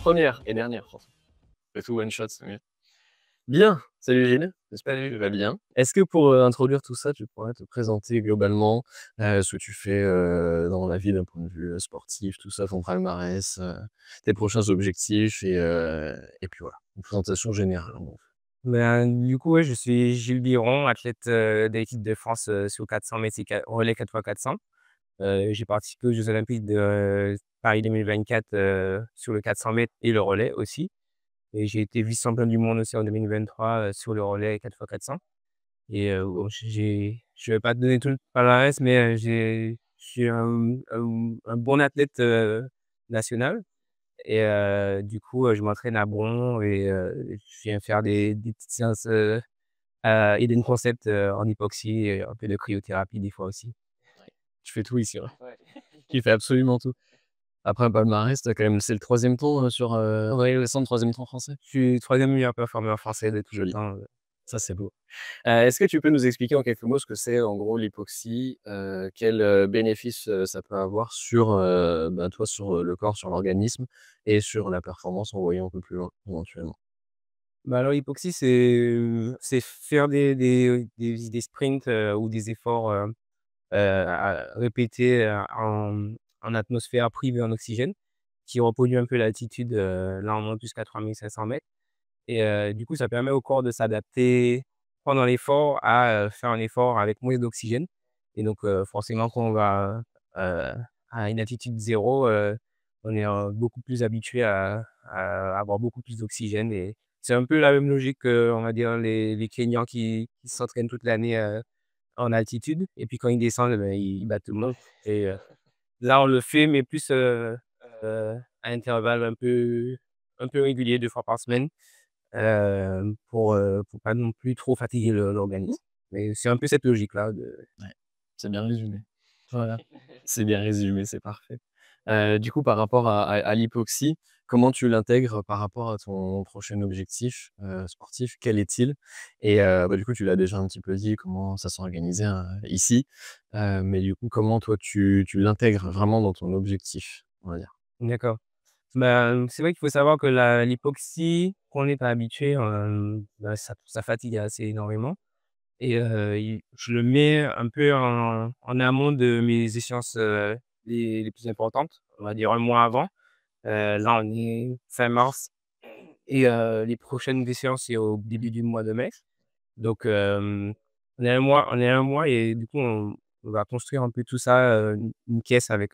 Première et dernière France. C'est tout one shot, c'est mieux. Bien, salut Gilles, j'espère que tu vas bien. Est-ce que pour, introduire tout ça, tu pourrais te présenter globalement, ce que tu fais, dans la vie d'un point de vue, sportif, tout ça, ton palmarès, tes prochains objectifs et puis voilà, une présentation générale en gros. Ben, du coup, ouais, je suis Gilles Biron, athlète, de l'équipe de France, sur 400 mètres et relais 4x400. J'ai participé aux Jeux olympiques de Paris 2024, sur le 400 mètres et le relais aussi, et j'ai été vice-champion du monde aussi en 2023, sur le relais 4x400. Et bon, je vais pas te donner tout le palmarès, mais je suis un bon athlète, national. Et du coup, je m'entraîne à Bron et je viens faire des petites séances, Eden Concept, en hypoxie et un peu de cryothérapie des fois aussi. Tu fais tout ici, ouais. Ouais. Tu fais absolument tout. Après un palmarès, tu quand même c'est le 3e temps, sur, relais récent, 3e temps français? Je suis 3e meilleur performeur français de tous les Joli, temps, ça c'est beau. Est-ce que tu peux nous expliquer en quelques mots ce que c'est en gros l'hypoxie? Quels, bénéfices, ça peut avoir sur, bah, toi, sur, le corps, sur l'organisme et sur la performance en voyant un peu plus loin, éventuellement? Bah, alors l'hypoxie, c'est faire des sprints, ou des efforts, à répéter, en atmosphère privée en oxygène, qui reproduit un peu l'altitude, là on monte jusqu'à 3 500 mètres. Et du coup, ça permet au corps de s'adapter pendant l'effort à, faire un effort avec moins d'oxygène. Et donc forcément quand on va, heu, à une altitude 0, on est, beaucoup plus habitué à avoir beaucoup plus d'oxygène, et c'est un peu la même logique que, on va dire, les Kenyans qui s'entraînent toute l'année, en altitude, et puis quand ils descendent, ben, ils battent tout le monde. Et là, on le fait, mais plus, à intervalles un peu réguliers, 2 fois par semaine, pour pas non plus trop fatiguer l'organisme. Mais c'est un peu cette logique-là de Ouais, c'est bien résumé. Voilà, c'est bien résumé, c'est parfait. Du coup, par rapport à l'hypoxie, comment tu l'intègres par rapport à ton prochain objectif, sportif? Quel est-il? Et bah, du coup, tu l'as déjà un petit peu dit, comment ça s'organisait, ici. Mais du coup, comment toi tu l'intègres vraiment dans ton objectif, on va dire? d'accord. Ben, c'est vrai qu'il faut savoir que la l'hypoxie, quand on n'est pas habitué, bah, ça fatigue assez énormément. Et je le mets un peu en amont de mes échéances, les plus importantes, on va dire un mois avant. Là, on est fin mars, et les prochaines échéances, c'est au début du mois de mai. Donc on est à 1 mois, et du coup, on va construire un peu tout ça, une caisse avec,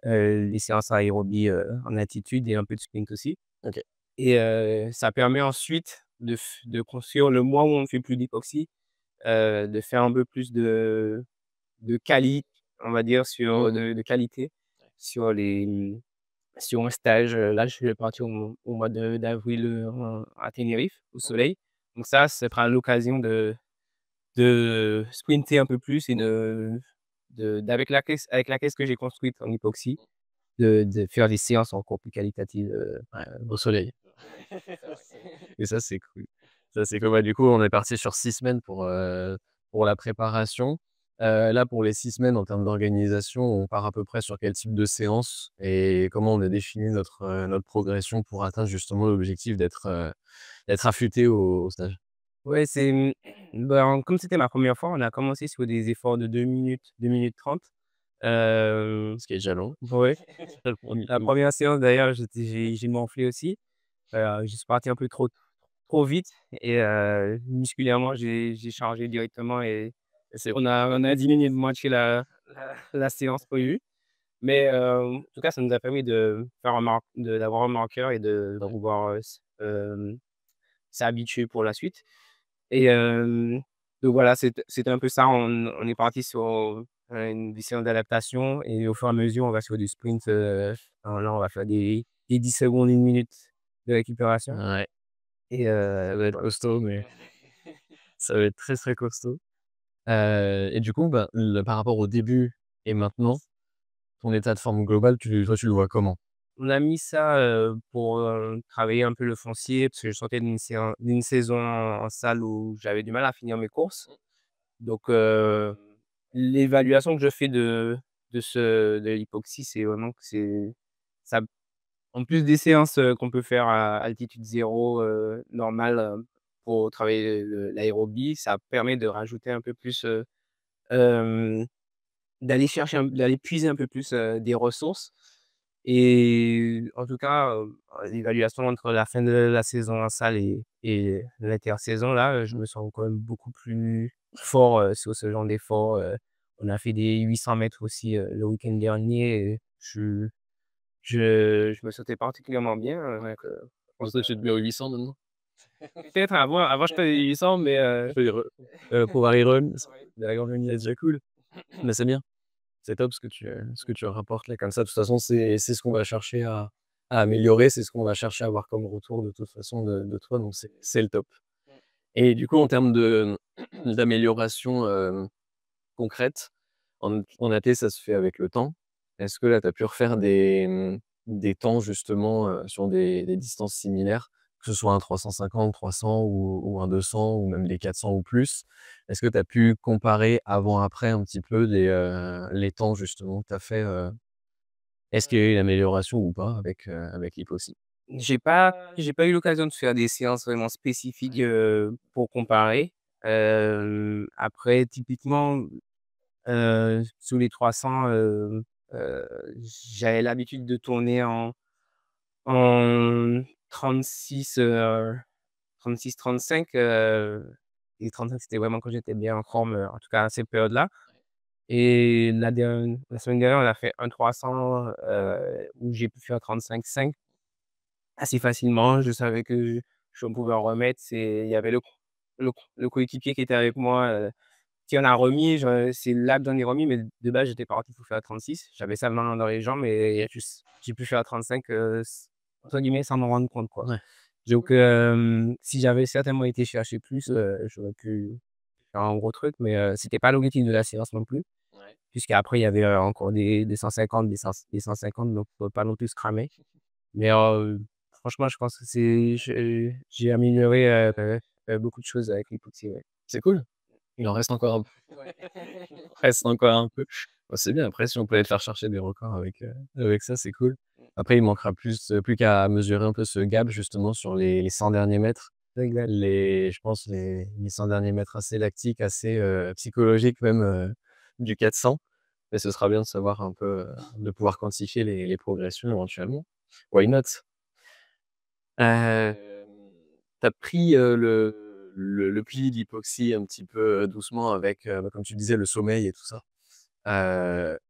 les séances aérobie, en altitude et un peu de sprint aussi. OK. Et ça permet ensuite de construire le mois où on ne fait plus d'hypoxie, de faire un peu plus de quali, on va dire, Mmh sur mh. de qualité sur sur un stage. Là, je vais partir au mois de d'avril, à Tenerife, au soleil. Donc ça sera l'occasion de sprinter un peu plus, et avec la caisse que j'ai construite en hypoxie, de faire des séances encore plus qualitatives, Ouais, au soleil. c'est ça, ouais. Et ça, c'est cool. Ça, c'est cool. Ouais, du coup, on est parti sur 6 semaines pour la préparation. Là, pour les 6 semaines, en termes d'organisation, on part à peu près sur quel type de séance et comment on a défini notre progression pour atteindre justement l'objectif d'être affûté au stage? Ouais, ben, comme c'était ma première fois, on a commencé sur des efforts de 2 minutes, 2 minutes 30. Ce qui est déjà long. Ouais. Le 1er La coup. première séance d'ailleurs, j'ai morflé aussi. Je suis parti un peu trop vite, et musculairement, j'ai changé directement, et Et c'est on a diminué de moitié la séance prévue. Mais en tout cas, ça nous a permis de faire d'avoir un marqueur et de ouais. pouvoir, s'habituer pour la suite. Et donc voilà, c'était un peu ça. On est parti sur, une séance d'adaptation, et au fur et à mesure, on va sur du sprint, là, on va faire des 10 secondes, 1 minute de récupération. Ouais, Et ça va être voilà. costaud, mais ça va être très, très costaud. Et du coup, bah, par rapport au début et maintenant, ton état de forme global, tu le vois comment? On a mis ça, pour, travailler un peu le foncier, parce que je sortais d'une saison en salle où j'avais du mal à finir mes courses. Donc l'évaluation que je fais de l'hypoxie, c'est vraiment que ça En plus des séances, qu'on peut faire à altitude 0, normale, pour travailler l'aérobie, ça permet de rajouter un peu plus, hem, d'aller puiser un peu plus, des ressources et en tout cas, l'évaluation entre la fin de la saison en salle et l'intersaison là, je me sens quand même beaucoup plus fort, sur ce genre d'effort, on a fait des 800 mètres aussi, le week-end dernier et je me sentais particulièrement bien, donc je Pour pense ça, que tu te mets aux 800 maintenant? peut-être avant je faisais 800 mais Tu fais des re pour Harry Run, ouais, c'est déjà cool. Mais c'est bien. C'est top ce que tu rapportes là comme ça. De toute façon, c'est ce qu'on va chercher à améliorer, c'est ce qu'on va chercher à avoir comme retour de toute façon de toi, donc c'est le top. Et du coup, en termes de d'amélioration, concrète, en AT, ça se fait avec le temps. Est-ce que là, tu as pu refaire des temps justement, sur des distances similaires? Que ce soit un 350, 300 ou un 200 ou même des 400 ou plus? Est-ce que tu as pu comparer avant-après un petit peu les temps justement que tu as fait, est-ce qu'il y a eu une amélioration ou pas avec l'hypoxie? j'ai pas eu l'occasion de faire des séances vraiment spécifiques, pour comparer. Après typiquement, sous les 300, heu, j'avais l'habitude de tourner en 36, 36-35, et 35 c'était vraiment quand j'étais bien en forme, en tout cas à cette période-là et la semaine dernière, on a fait un 300, où j'ai pu faire 35-5 assez facilement. Je savais que je pouvais en remettre. Il y avait le coéquipier qui était avec moi, qui en a remis, c'est là que j'en ai remis, mais de base, j'étais parti pour faire 36. J'avais ça dans les jambes et juste j'ai pu faire 35, entre guillemets «sans m'en rendre compte» quoi. Ouais. Donc si j'avais certainement été chercher plus, j'aurais pu faire un gros truc, mais c'était pas l'objectif de la séance non plus, Ouais. puisqu'après il y avait, encore des 150, des 150 donc faut pas non plus se cramer. Mais franchement, je pense que j'ai amélioré, beaucoup de choses avec l'hypoxie, ouais. C'est cool. Il en reste encore un peu. Ouais. Reste encore un peu. Bah, c'est bien, après si on peut te faire chercher des records avec ça, c'est cool. Après, il manquera plus qu'à mesurer un peu ce gap justement sur les 100 derniers mètres. Exact. Je pense les 100 derniers mètres assez lactiques, assez, psychologiques même, du 400. Mais ce sera bien de savoir un peu, de pouvoir quantifier les progressions éventuellement. Why not? Hem, tu as pris, le pli d'hypoxie un petit peu, doucement avec, bah, comme tu disais, le sommeil et tout ça.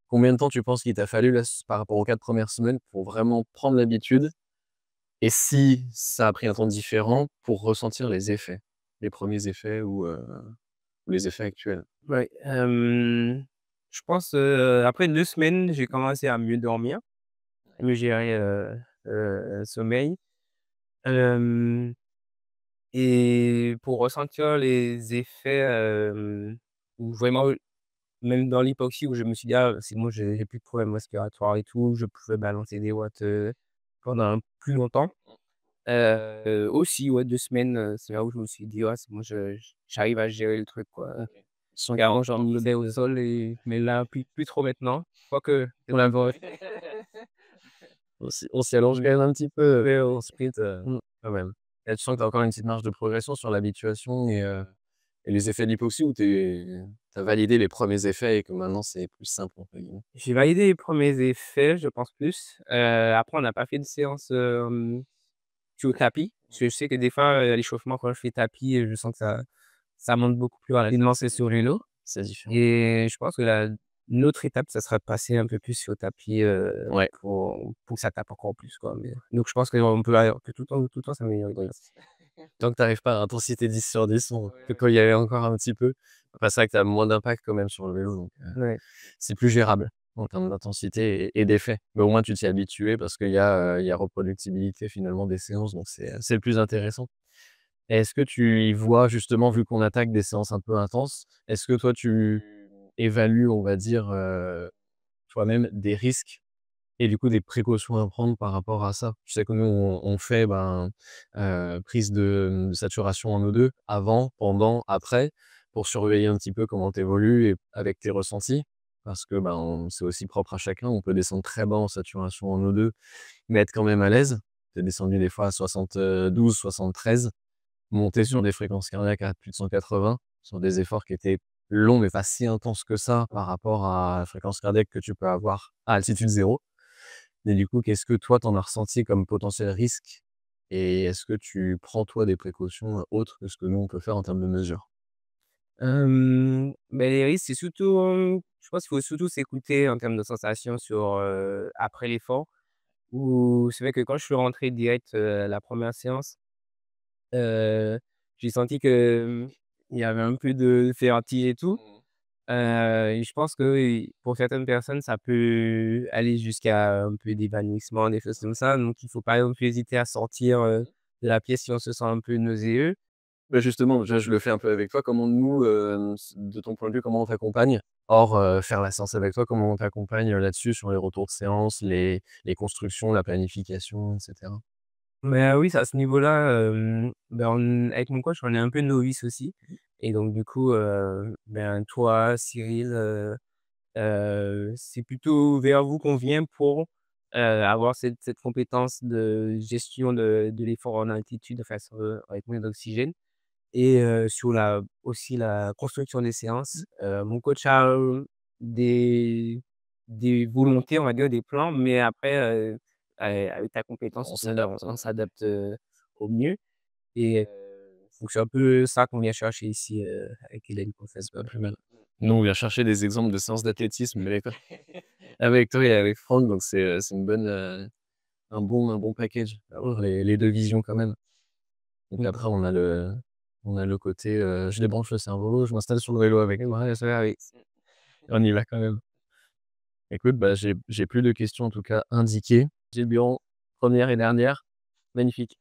Combien de temps tu penses qu'il t'a fallu là, par rapport aux 4 premières semaines pour vraiment prendre l'habitude? Et si ça a pris un temps différent pour ressentir les effets? Les premiers effets ou les effets actuels? Ouais, je pense, après 2 semaines, j'ai commencé à mieux dormir, mieux gérer, le sommeil. Hem Et pour ressentir les effets, où vraiment, même dans l'hypoxie où je me suis dit: «Ah, c'est bon, j'ai plus de problèmes respiratoires et tout», je pouvais balancer des watts, pendant plus longtemps. Aussi, ouais, 2 semaines, c'est là où je me suis dit: «Ouais, c'est bon, j'arrive à gérer le truc, quoi». Sans qu'avant, j'en me au sol mais là, plus trop maintenant. Quoique, on l'avait On s'y allonge quand même un petit peu, fait au sprint, quand même. Et tu sens que tu as encore une petite marge de progression sur l'habituation et les effets de l'hypoxie ou tu as validé les premiers effets et que maintenant c'est «plus simple» entre guillemets? j'ai validé les premiers effets, je pense plus. Après, on n'a pas fait de séance, sur le tapis. Parce que je sais que des fois, à l'échauffement, quand je fais tapis, je sens que ça monte beaucoup plus rapidement que sur vélo C'est différent. et je pense que l'autre étape, ça sera de passer un peu plus sur tapis, Ouais. pour que ça tape encore plus, quoi, mais donc je pense que tout le temps s'améliorer. Tant que tu arrives pas à intensité 10 sur 10, on peut pas y aller encore un petit peu. Après c'est vrai que tu as moins d'impact quand même sur le vélo, donc Ouais. c'est plus gérable en termes d'intensité et d'effet. Mais au moins tu t'y es habitué parce il y a reproductibilité finalement des séances, donc c'est le plus intéressant. Et est-ce que tu y vois justement, vu qu'on attaque des séances un peu intenses, est-ce que toi tu évalues, on va dire, toi-même des risques et du coup, des précautions à prendre par rapport à ça. Je sais que nous, on fait, ben, prise de saturation en O2 avant, pendant, après, pour surveiller un petit peu comment tu évolues et avec tes ressentis. parce que, c'est aussi propre à chacun. On peut descendre très bas en saturation en O2, mais être quand même à l'aise. Tu es descendu des fois à 72-73, monter sur des fréquences cardiaques à plus de 180, sur des efforts qui étaient longs, mais pas si intenses que ça par rapport à la fréquence cardiaque que tu peux avoir à altitude zéro. Et du coup, qu'est-ce que toi, tu en as ressenti comme potentiel risque? Et est-ce que tu prends, toi, des précautions, autres que ce que nous, on peut faire en termes de mesures? Les risques, c'est surtout, je pense qu'il faut surtout s'écouter en termes de sensations sur, après l'effort. Ou c'est vrai que quand je suis rentré direct, la première séance, heu, j'ai senti que, il y avait un peu de vertige et tout. Mmh. Et je pense que oui, pour certaines personnes, ça peut aller jusqu'à un peu d'évanouissement, des choses comme ça. Donc il faut pas non plus hésiter à sortir, de la pièce si on se sent un peu nauséeux. Bah, justement, déjà, je le fais un peu avec toi. Comment nous, de ton point de vue, comment on t'accompagne? Hors, faire la séance avec toi, comment on t'accompagne, là-dessus, sur les retours de séance, les constructions, la planification et cetera? Mais oui, à ce niveau-là, on avec mon coach, on est un peu novice aussi et donc du coup, toi, Cyril, c'est plutôt vers vous qu'on vient pour, avoir cette compétence de gestion de l'effort en altitude, enfin sur, avec moins d'oxygène et sur la aussi la construction des séances. Mon coach a, des volontés, on va dire, des plans, mais après, avec ta compétence, On s'adapte, on hein. s'adapte, au mieux et donc c'est un peu ça qu'on vient chercher ici, avec Hélène C'est Professeur. pas plus mal. Nous, on vient chercher des exemples de séances d'athlétisme avec toi et avec Franck, donc c'est une bonne, un bon package, d'avoir les 2 visions quand même. Donc Mmh. après on a le côté, je débranche le cerveau, je m'installe sur le vélo avec toi Ouais, c'est vrai, oui. on y va quand même. Écoute, j'ai plus de questions en tout cas indiquées. J'ai bien, 1re et dernière. Magnifique.